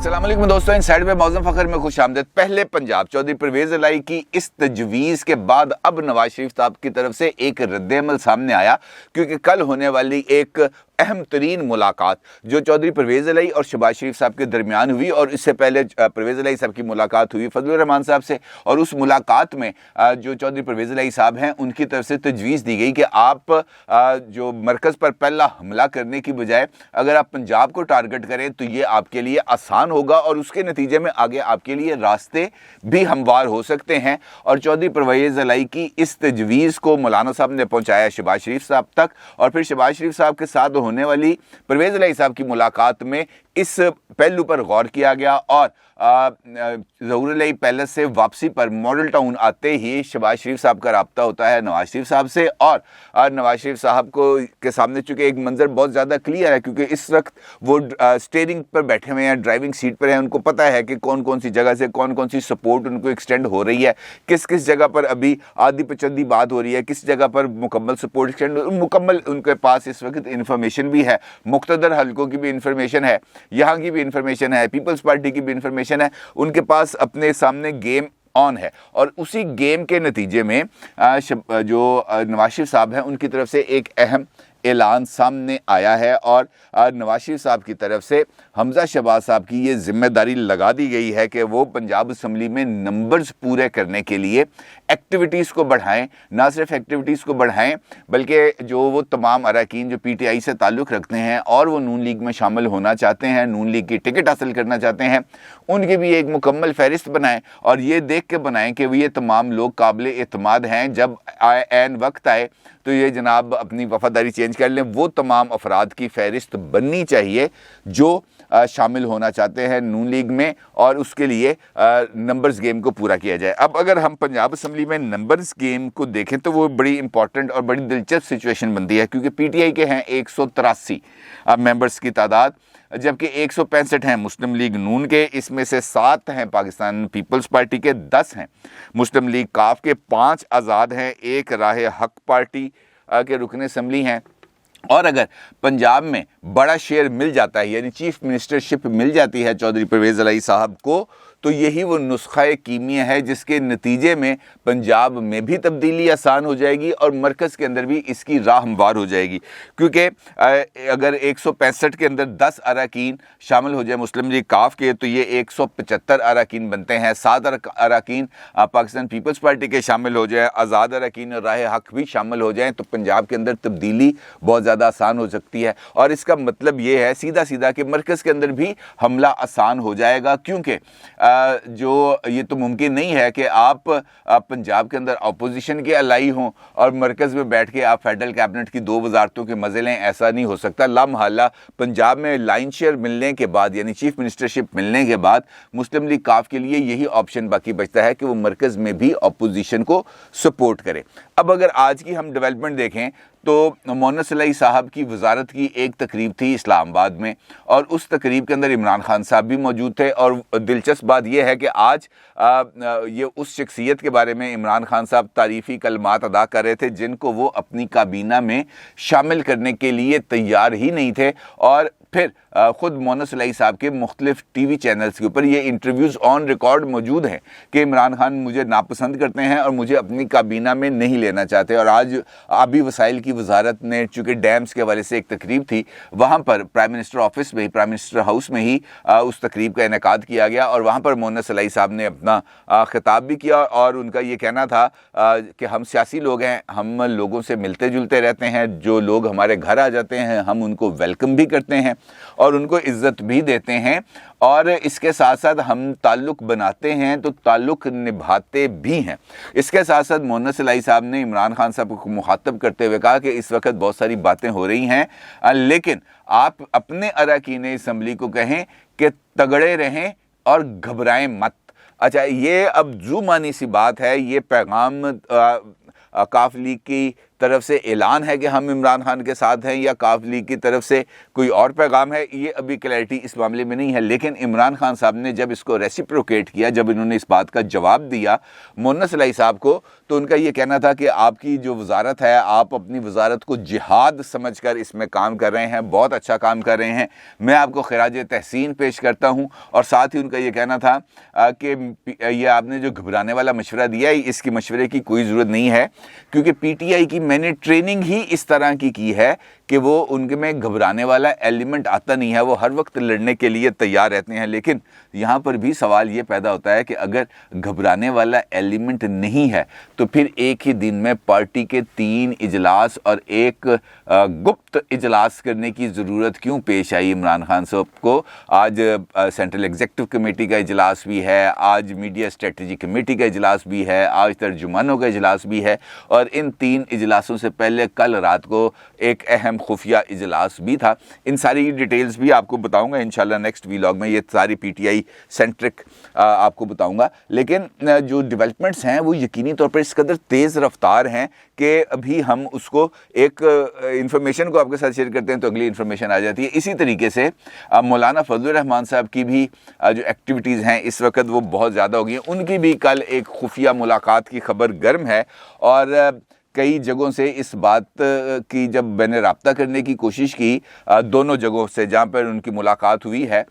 अस्सलाम वालेकुम दोस्तों, इनसाइड में मौज़म फ़खर में खुश आमदीद। पहले पंजाब चौधरी परवेज़ इलाही की इस तजवीज़ के बाद अब नवाज शरीफ साहब की तरफ से एक रद्द-ए-अमल सामने आया, क्योंकि कल होने वाली एक अहम तरीन मुलाकात जो चौधरी परवेज़ इलाही और शहबाज शरीफ साहब के दरमियान हुई, और इससे पहले परवेज़ इलाही साहब की मुलाकात हुई फजलुर रहमान साहब से, और उस मुलाकात में जो चौधरी परवेज़ इलाही साहब हैं उनकी तरफ से तजवीज़ दी गई कि आप जो मरकज़ पर पहला हमला करने की बजाय अगर आप पंजाब को टारगेट करें तो ये आपके लिए आसान होगा, और उसके नतीजे में आगे आपके लिए रास्ते भी हमवार हो सकते हैं। और चौधरी परवेज़ इलाही की इस तजवीज़ को मौलाना साहब ने पहुँचाया शहबाज शरीफ साहब तक, और फिर शहबाज शरीफ साहब के साथ होने वाली परवेज़ इलाही साहब की मुलाकात में इस पहलू पर गौर किया गया। और ज़हूर इलाही पैलेस से वापसी पर मॉडल टाउन आते ही शहबाज शरीफ साहब का रब्ता होता है नवाज शरीफ साहब से, और नवाज शरीफ साहब को के सामने चूँकि एक मंजर बहुत ज़्यादा क्लियर है, क्योंकि इस वक्त वो स्टीयरिंग पर बैठे हुए हैं, ड्राइविंग सीट पर हैं। उनको पता है कि कौन कौन सी जगह से कौन कौन सी सपोर्ट उनको एक्सटेंड हो रही है, किस किस जगह पर अभी आधी पचंदी बात हो रही है, किस जगह पर मुकम्मल सपोर्ट एक्सटेंड, मुकम्मल उनके पास इस वक्त इन्फॉर्मेशन भी है, मुख्तदर हलकों की भी इन्फॉर्मेशन है, यहाँ की भी इन्फॉर्मेशन है, पीपल्स पार्टी की भी इन्फॉर्मेशन है। उनके पास अपने सामने गेम ऑन है, और उसी गेम के नतीजे में जो नवाज शरीफ साहब हैं उनकी तरफ से एक अहम ऐलान सामने आया है, और नवाज शरीफ साहब की तरफ से हमजा शहबाज साहब की ये जिम्मेदारी लगा दी गई है कि वो पंजाब असम्बली में नंबर्स पूरे करने के लिए एक्टिविटीज़ को बढ़ाएं। ना सिर्फ एक्टिविटीज़ को बढ़ाएं बल्कि जो वो तमाम अरकान जो पीटीआई से ताल्लुक़ रखते हैं और वो नून लीग में शामिल होना चाहते हैं, नून लीग की टिकट हासिल करना चाहते हैं, उनकी भी एक मुकम्मल फहरिस्त बनाएं, और ये देख के बनाएं कि ये तमाम लोग काबिल एतमाद हैं। जब ऐन वक्त आए तो ये जनाब अपनी वफादारी चेंज कर लें। वो तमाम अफराद की फहरिस्त बननी चाहिए जो शामिल होना चाहते हैं नून लीग में, और उसके लिए नंबर्स गेम को पूरा किया जाए। अब अगर हम पंजाब असम्बली में नंबर्स गेम को देखें तो वो बड़ी इंपॉर्टेंट और बड़ी दिलचस्प सिचुएशन बनती है, क्योंकि पीटीआई के हैं 183 मेंबर्स की तादाद, जबकि 165 हैं मुस्लिम लीग नून के, इसमें से 7 हैं पाकिस्तान पीपल्स पार्टी के, 10 हैं मुस्लिम लीग काफ के, 5 आज़ाद हैं, 1 राह हक पार्टी के रुकन असम्बली हैं। और अगर पंजाब में बड़ा शेयर मिल जाता है, यानी चीफ मिनिस्टरशिप मिल जाती है चौधरी परवेज़ इलाही साहब को, तो यही वो नुस्खा कीमिया है जिसके नतीजे में पंजाब में भी तब्दीली आसान हो जाएगी और मरकज़ के अंदर भी इसकी राह हमवार हो जाएगी। क्योंकि अगर 165 के अंदर 10 अरकान शामिल हो जाए मुस्लिम लीग काफ के, तो ये 175 अरकान बनते हैं। 7 अरकान पाकिस्तान पीपल्स पार्टी के शामिल हो जाए, आज़ाद अरकान और राह हक भी शामिल हो जाएँ, तो पंजाब के अंदर तब्दीली बहुत ज़्यादा आसान हो सकती है। और इसका मतलब ये है सीधा सीधा कि मरकज़ के अंदर भी हमला आसान हो जाएगा, क्योंकि जो ये तो मुमकिन नहीं है कि आप पंजाब के अंदर अपोजिशन के अलाई हों और मरकज़ में बैठ के आप फेडरल कैबिनेट की 2 वजारतों के मज़े लें। ऐसा नहीं हो सकता। लामहला पंजाब में लाइन शेयर मिलने के बाद, यानी चीफ मिनिस्टरशिप मिलने के बाद, मुस्लिम लीग काफ के लिए यही ऑप्शन बाकी बचता है कि वो मरकज़ में भी अपोजिशन को सपोर्ट करे। अब अगर आज की हम डेवलपमेंट देखें तो मोनस इलाही साहब की वजारत की एक तकरीब थी इस्लामाबाद में, और उस तकरीब के अंदर इमरान खान साहब भी मौजूद थे। और दिलचस्प बात यह है कि आज ये उस शख्सियत के बारे में इमरान खान साहब तारीफ़ी कलमात अदा कर रहे थे जिनको वो अपनी काबीना में शामिल करने के लिए तैयार ही नहीं थे। और फिर ख़ुद मोनस इलाही साहब के मुख्तलिफ टीवी चैनल्स के ऊपर ये इंटरव्यूज़ ऑन रिकॉर्ड मौजूद हैं कि इमरान खान मुझे नापसंद करते हैं और मुझे अपनी काबीना में नहीं लेना चाहते। और आज आबी वसाइल की वजारत ने, चूँकि डैम्स के हवाले से एक तकरीब थी, वहाँ पर प्राइम मिनिस्टर ऑफिस में ही, प्राइम मिनिस्टर हाउस में ही उस तकरीब का इनेकाद किया गया, और वहाँ पर मोनस इलाही साहब ने अपना खिताब भी किया। और उनका ये कहना था कि हम सियासी लोग हैं, हम लोगों से मिलते जुलते रहते हैं, जो लोग हमारे घर आ जाते हैं हम उनको वेलकम भी करते हैं और उनको इज़्ज़त भी देते हैं, और इसके साथ साथ हम ताल्लुक़ बनाते हैं तो ताल्लुक़ निभाते भी हैं। इसके साथ साथ मोनस इलाही साहब ने इमरान खान साहब को मुखातब करते हुए कहा कि इस वक्त बहुत सारी बातें हो रही हैं, लेकिन आप अपने अरकान असम्बली को कहें कि तगड़े रहें और घबराएं मत। अच्छा, ये अब जुमानी सी बात है, ये पैगाम काफ लीग की طرف سے اعلان ہے کہ ہم عمران خان کے ساتھ ہیں یا کاف لیگ کی طرف سے کوئی اور پیغام ہے، یہ ابھی کلیئرٹی اس معاملے میں نہیں ہے۔ لیکن عمران خان صاحب نے جب اس کو ریسیپروکیٹ کیا، جب انہوں نے اس بات کا جواب دیا مونس الائی صاحب کو، تو ان کا یہ کہنا تھا کہ آپ کی جو وزارت ہے، آپ اپنی وزارت کو جہاد سمجھ کر اس میں کام کر رہے ہیں، بہت اچھا کام کر رہے ہیں، میں آپ کو خراج تحسین پیش کرتا ہوں۔ اور ساتھ ہی ان کا یہ کہنا تھا کہ یہ آپ نے جو گھبرانے والا مشورہ دیا ہے، اس کی مشورے کی کوئی ضرورت نہیں ہے، کیونکہ پی ٹی آئی کی میں نے ٹریننگ ہی اس طرح کی ہے کہ وہ ان میں گھبرانے والا ایلیمنٹ آتا نہیں ہے، وہ ہر وقت لڑنے کے لیے تیار رہتے ہیں۔ لیکن یہاں پر بھی سوال یہ پیدا ہوتا ہے کہ اگر گھبرانے والا ایلیمنٹ نہیں ہے تو پھر ایک ہی دن میں پارٹی کے 3 اجلاس اور ایک گپت اجلاس کرنے کی ضرورت کیوں پیش آئی عمران خان صاحب کو؟ آج سینٹرل ایگزیکٹو کمیٹی کا اجلاس بھی ہے، آج میڈیا اسٹریٹجی کمیٹی کا اجلاس بھی ہے، آج ترجمانوں کا اجلاس بھی ہے، اور ان 3 اجلاسوں سے پہلے کل رات کو ایک اہم خفیہ اجلاس بھی تھا۔ ان ساری ڈیٹیلز بھی آپ کو بتاؤں گا انشاءاللہ نیکسٹ ویلاگ میں، یہ ساری پی ٹی آئی سینٹرک آپ کو بتاؤں گا۔ لیکن جو ڈیولپمنٹس ہیں وہ یقینی طور پر اس قدر تیز رفتار ہیں کہ ابھی ہم اس کو ایک انفارمیشن کو آپ کے ساتھ شیئر کرتے ہیں تو اگلی انفارمیشن آ جاتی ہے۔ اسی طریقے سے مولانا فضل الرحمان صاحب کی بھی جو ایکٹیویٹیز ہیں اس وقت وہ بہت زیادہ ہو گئی ہیں، ان کی بھی کل ایک خفیہ ملاقات کی خبر گرم ہے، اور کئی جگہوں سے اس بات کی جب میں نے رابطہ کرنے کی کوشش کی دونوں جگہوں سے جہاں پر ان کی ملاقات ہوئی ہے،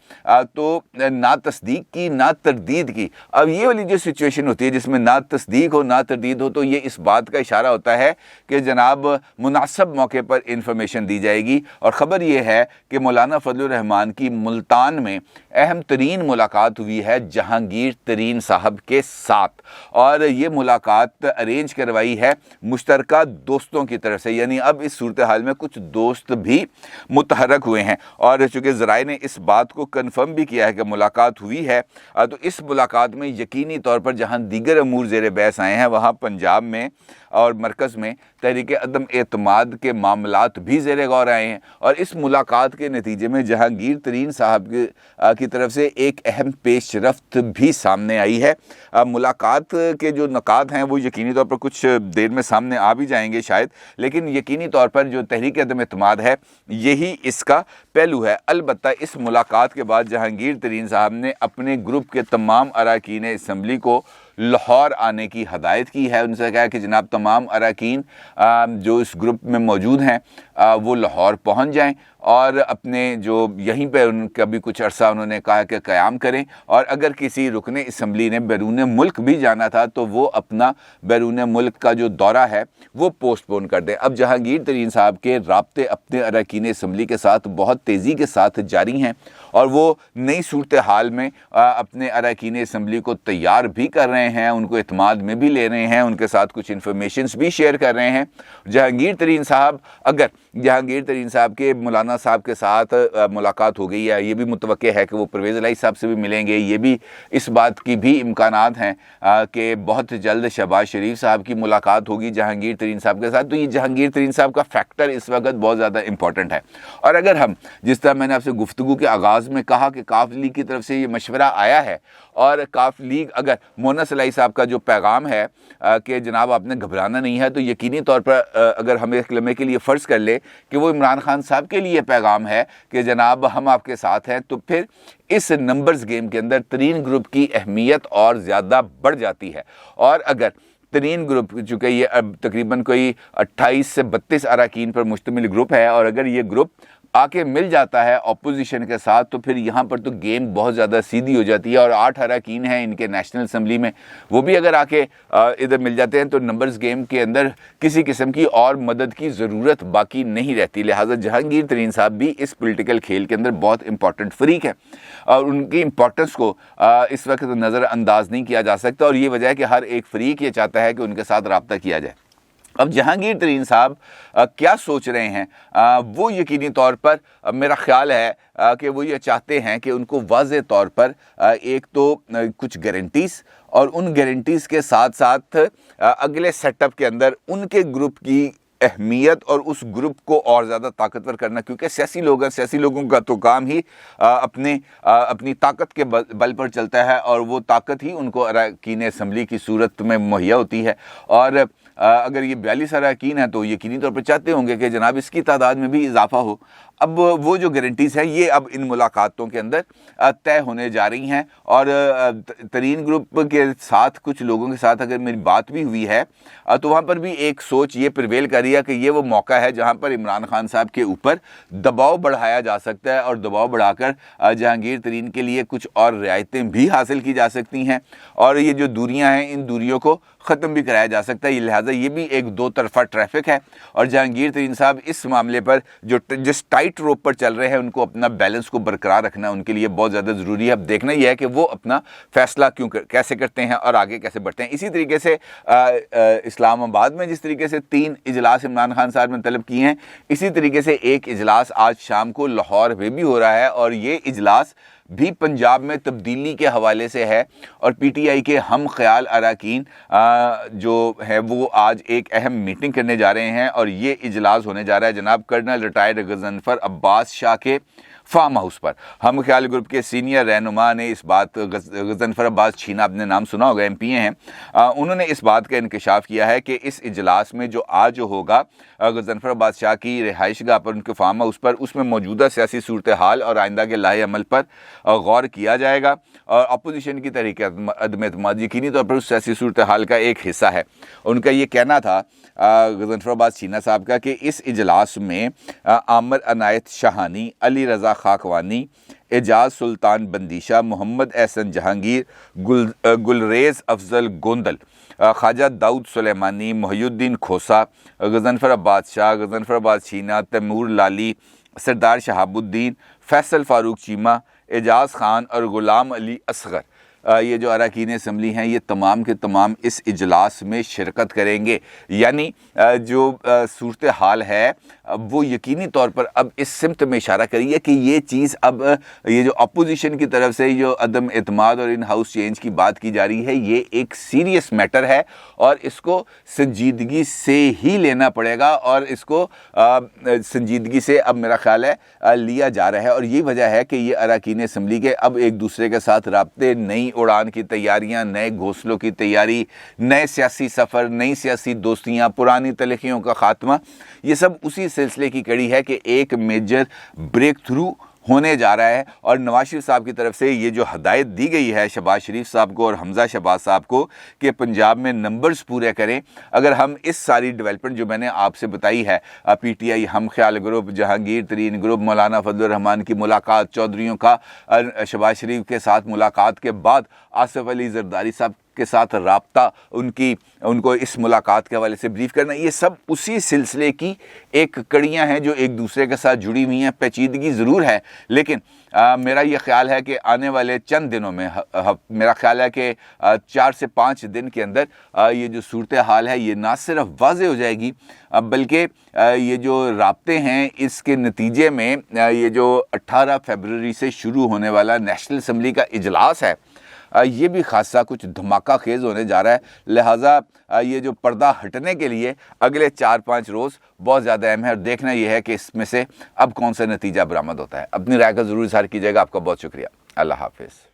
تو نہ تصدیق کی نہ تردید کی۔ اب یہ والی جو سچویشن ہوتی ہے جس میں نہ تصدیق ہو نہ تردید ہو، تو یہ اس بات کا اشارہ ہوتا ہے کہ جناب مناسب موقع پر انفارمیشن دی جائے گی۔ اور خبر یہ ہے کہ مولانا فضل الرحمان کی ملتان میں اہم ترین ملاقات ہوئی ہے جہانگیر ترین صاحب کے ساتھ، اور یہ ملاقات ارینج کروائی ہے مشترکہ دوستوں کی طرف سے، یعنی اب اس صورتحال میں کچھ دوست بھی متحرک ہوئے ہیں، اور چونکہ ذرائع نے اس بات کو کنفرم بھی کیا ہے کہ ملاقات ہوئی ہے، تو اس ملاقات میں یقینی طور پر جہاں دیگر امور زیر بحث آئے ہیں وہاں پنجاب میں اور مرکز میں تحریک عدم اعتماد کے معاملات بھی زیر غور آئے ہیں، اور اس ملاقات کے نتیجے میں جہانگیر ترین صاحب کی طرف سے ایک اہم پیش رفت بھی سامنے آئی ہے۔ ملاقات کے جو نکات ہیں وہ یقینی طور پر کچھ دیر میں سامنے آ بھی جائیں گے شاید، لیکن یقینی طور پر جو تحریک عدم اعتماد ہے یہی اس کا پہلو ہے۔ البتہ اس ملاقات کے بعد جہانگیر ترین صاحب نے اپنے گروپ کے تمام اراکین اسمبلی کو لاہور آنے کی ہدایت کی ہے۔ ان سے کہا کہ جناب تمام اراکین جو اس گروپ میں موجود ہیں وہ لاہور پہنچ جائیں، اور اپنے جو یہیں پہ ان کا بھی کچھ عرصہ انہوں نے کہا کہ قیام کریں، اور اگر کسی رکن اسمبلی نے بیرون ملک بھی جانا تھا تو وہ اپنا بیرون ملک کا جو دورہ ہے وہ پوسٹ پون کر دیں۔ اب جہانگیر ترین صاحب کے رابطے اپنے اراکین اسمبلی کے ساتھ بہت تیزی کے ساتھ جاری ہیں، اور وہ نئی صورتحال میں اپنے اراکین اسمبلی کو تیار بھی کر رہے ہیں، ان کو اعتماد میں بھی لے رہے ہیں، ان کے ساتھ کچھ انفارمیشنز بھی شیئر کر رہے ہیں۔ جہانگیر ترین صاحب اگر جہانگیر ترین صاحب کے مولانا صاحب کے ساتھ ملاقات ہو گئی ہے، یہ بھی متوقع ہے کہ وہ پرویز الہی صاحب سے بھی ملیں گے، یہ بھی اس بات کی بھی امکانات ہیں کہ بہت جلد شہباز شریف صاحب کی ملاقات ہوگی جہانگیر ترین صاحب کے ساتھ، تو یہ جہانگیر ترین صاحب کا فیکٹر اس وقت بہت زیادہ امپورٹنٹ ہے۔ اور اگر ہم جس طرح میں نے آپ سے گفتگو کے آغاز میں کہا کہ کاف لیگ کی طرف سے یہ مشورہ آیا ہے، اور کاف لیگ اگر مونس الائی صاحب کا جو پیغام ہے کہ جناب آپ نے گھبرانا نہیں ہے، تو یقینی طور پر اگر ہم ایک لمحے کے لیے فرض کر لیں کہ وہ عمران خان صاحب کے لیے پیغام ہے کہ جناب ہم آپ کے ساتھ ہیں، تو پھر اس نمبرز گیم کے اندر ترین گروپ کی اہمیت اور زیادہ بڑھ جاتی ہے۔ اور اگر ترین گروپ، چونکہ یہ اب تقریباً کوئی 28 سے 32 اراکین پر مشتمل گروپ ہے، اور اگر یہ گروپ آ کے مل جاتا ہے اپوزیشن کے ساتھ تو پھر یہاں پر تو گیم بہت زیادہ سیدھی ہو جاتی ہے، اور 8 اراکین ہیں ان کے نیشنل اسمبلی میں، وہ بھی اگر آ کے ادھر مل جاتے ہیں تو نمبرز گیم کے اندر کسی قسم کی اور مدد کی ضرورت باقی نہیں رہتی۔ لہٰذا جہانگیر ترین صاحب بھی اس پولیٹیکل کھیل کے اندر بہت امپورٹنٹ فریق ہے، اور ان کی امپورٹنس کو اس وقت نظر انداز نہیں کیا جا سکتا، اور یہ وجہ ہے کہ ہر ایک فریق یہ چاہتا ہے کہ ان کے ساتھ رابطہ کیا جائے۔ اب جہانگیر ترین صاحب کیا سوچ رہے ہیں؟ وہ یقینی طور پر میرا خیال ہے کہ وہ یہ چاہتے ہیں کہ ان کو واضح طور پر ایک تو کچھ گارنٹیز، اور ان گارنٹیز کے ساتھ ساتھ اگلے سیٹ اپ کے اندر ان کے گروپ کی اہمیت اور اس گروپ کو اور زیادہ طاقتور کرنا، کیونکہ سیاسی لوگ ہیں، سیاسی لوگوں کا تو کام ہی اپنی طاقت کے بل پر چلتا ہے، اور وہ طاقت ہی ان کو اراکین اسمبلی کی صورت میں مہیا ہوتی ہے۔ اور अगर ये 42 अरकान हैं तो यकीनी तौर पर चाहते होंगे कि जनाब इसकी तादाद में भी इजाफा हो। अब वो जो गारंटीज़ हैं ये अब इन मुलाकातों के अंदर तय होने जा रही हैं। और तरीन ग्रुप के साथ कुछ लोगों के साथ अगर मेरी बात भी हुई है तो वहाँ पर भी एक सोच ये प्रिवेल कर रही है कि ये वो मौका है जहाँ पर इमरान खान साहब के ऊपर दबाव बढ़ाया जा सकता है और दबाव बढ़ाकर जहांगीर तरीन के लिए कुछ और रियायतें भी हासिल की जा सकती हैं और ये जो दूरियां हैं इन दूरियों को ख़त्म भी कराया जा सकता है। लिहाजा ये भी एक दो तरफा ट्रैफिक है और जहांगीर तरीन साहब इस मामले पर जिस टाइट रोप पर चल रहे हैं उनको अपना बैलेंस को बरकरार रखना उनके लिए बहुत ज़्यादा ज़रूरी है। अब देखना यह है कि वो अपना फैसला कैसे करते हैं और आगे कैसे बढ़ते हैं। इसी तरीके से इस्लामाबाद में जिस तरीके से 3 इजलास इमरान खान साहब ने तलब किए हैं, इसी तरीके से एक इजलास आज शाम को लाहौर में भी हो रहा है और ये इजलास भी पंजाब में तब्दीली के हवाले से है। और पीटीआई के हम ख्याल अरकान जो है वो आज एक अहम मीटिंग करने जा रहे हैं और ये इजलास होने जा रहा है जनाब कर्नल रिटायर्ड गजनफर अब्बास शाह के फार्म हाउस पर। हम ख्याल ग्रुप के सीनियर रहनुमा ने इस बात, गजनफर अब्बास छीना आपने नाम सुना होगा, एमपी हैं, उन्होंने इस बात का इंकशाफ किया है कि इस इजलास में जो आज होगा गजनफर अब्बास शाह की रिहाइशगाह पर उनके फार्म हाउस पर, उसमें मौजूदा सियासी सूरत हाल और आइंदा के लाहे अमल पर गौर किया जाएगा और अपोजिशन की तहरीक अदम एतमाद यकीनी तौर पर उस सियासी सूरत हाल का एक हिस्सा है। उनका ये कहना था गजनफर अब्बास छीना साहब का कि इस इजलास में आमर अनायत शाहानी, अली रज़ा खाकवानी, एजाज सुल्तान बंदीशा, मोहम्मद एहसन जहांगीर, गुलरेज अफजल गोंदल, ख्वाजा दाऊद सुलेमानी, मोहिउद्दीन खोसा, गजनफर अब्बास शाह, गजनफर अब्बास छीना, तैमूर लाली, सरदार शहाबुद्दीन, फैसल फारूक चीमा, एजाज खान और गुलाम अली असगर, ये जो अरकान असम्बली हैं ये तमाम के तमाम इस इजलास में शिरकत करेंगे। यानी जो सूरत हाल है वो यकीनी तौर पर अब इस सिमत में इशारा करी है कि ये चीज़ अब ये जो अपोजिशन की तरफ से जो अदम एतमाद और इन हाउस चेंज की बात की जा रही है ये एक सीरियस मैटर है और इसको संजीदगी से ही लेना पड़ेगा और इसको संजीदगी से अब मेरा ख्याल है लिया जा रहा है। और यही वजह है कि ये अरकान असम्बली के अब एक दूसरे के साथ राब्ते, नई उड़ान की तैयारियां, नए घोंसलों की तैयारी, नए सियासी सफ़र, नई सियासी दोस्तियां, पुरानी तलखियों का खात्मा, ये सब उसी सिलसिले की कड़ी है कि एक मेजर ब्रेक थ्रू होने जा रहा है। और नवाज शरीफ साहब की तरफ से ये जो हदायत दी गई है शहबाज शरीफ साहब को और हमजा शहबाज साहब को कि पंजाब में नंबर्स पूरे करें, अगर हम इस सारी डेवलपमेंट जो मैंने आपसे बताई है, पीटीआई, हम ख्याल ग्रुप, जहांगीर तरीन ग्रुप, मौलाना फजलुर रहमान की मुलाकात, चौधरीयों का शहबाज शरीफ के साथ मुलाकात के बाद आसिफ अली जरदारी साहब के साथ राब्ता, उनको इस मुलाकात के हवाले से ब्रीफ करना, ये सब उसी सिलसिले की एक कड़ियाँ हैं जो एक दूसरे के साथ जुड़ी हुई हैं। पेचीदगी ज़रूर है लेकिन मेरा ये ख्याल है कि आने वाले चंद दिनों में मेरा ख्याल है कि 4 से 5 दिन के अंदर ये जो सूरत हाल है ये ना सिर्फ वाज़े हो जाएगी बल्कि ये जो राब्ते हैं इसके नतीजे में ये जो 18 फरवरी से शुरू होने वाला नेशनल असम्बली का इजलास है ये भी खासा कुछ धमाका खेज़ होने जा रहा है। लिहाजा ये जो पर्दा हटने के लिए अगले 4-5 रोज़ बहुत ज़्यादा अहम है और देखना यह है कि इसमें से अब कौन सा नतीजा बरामद होता है। अपनी राय का ज़रूर इज़हार कीजिएगा। आपका बहुत शुक्रिया। अल्लाह हाफ़िज़।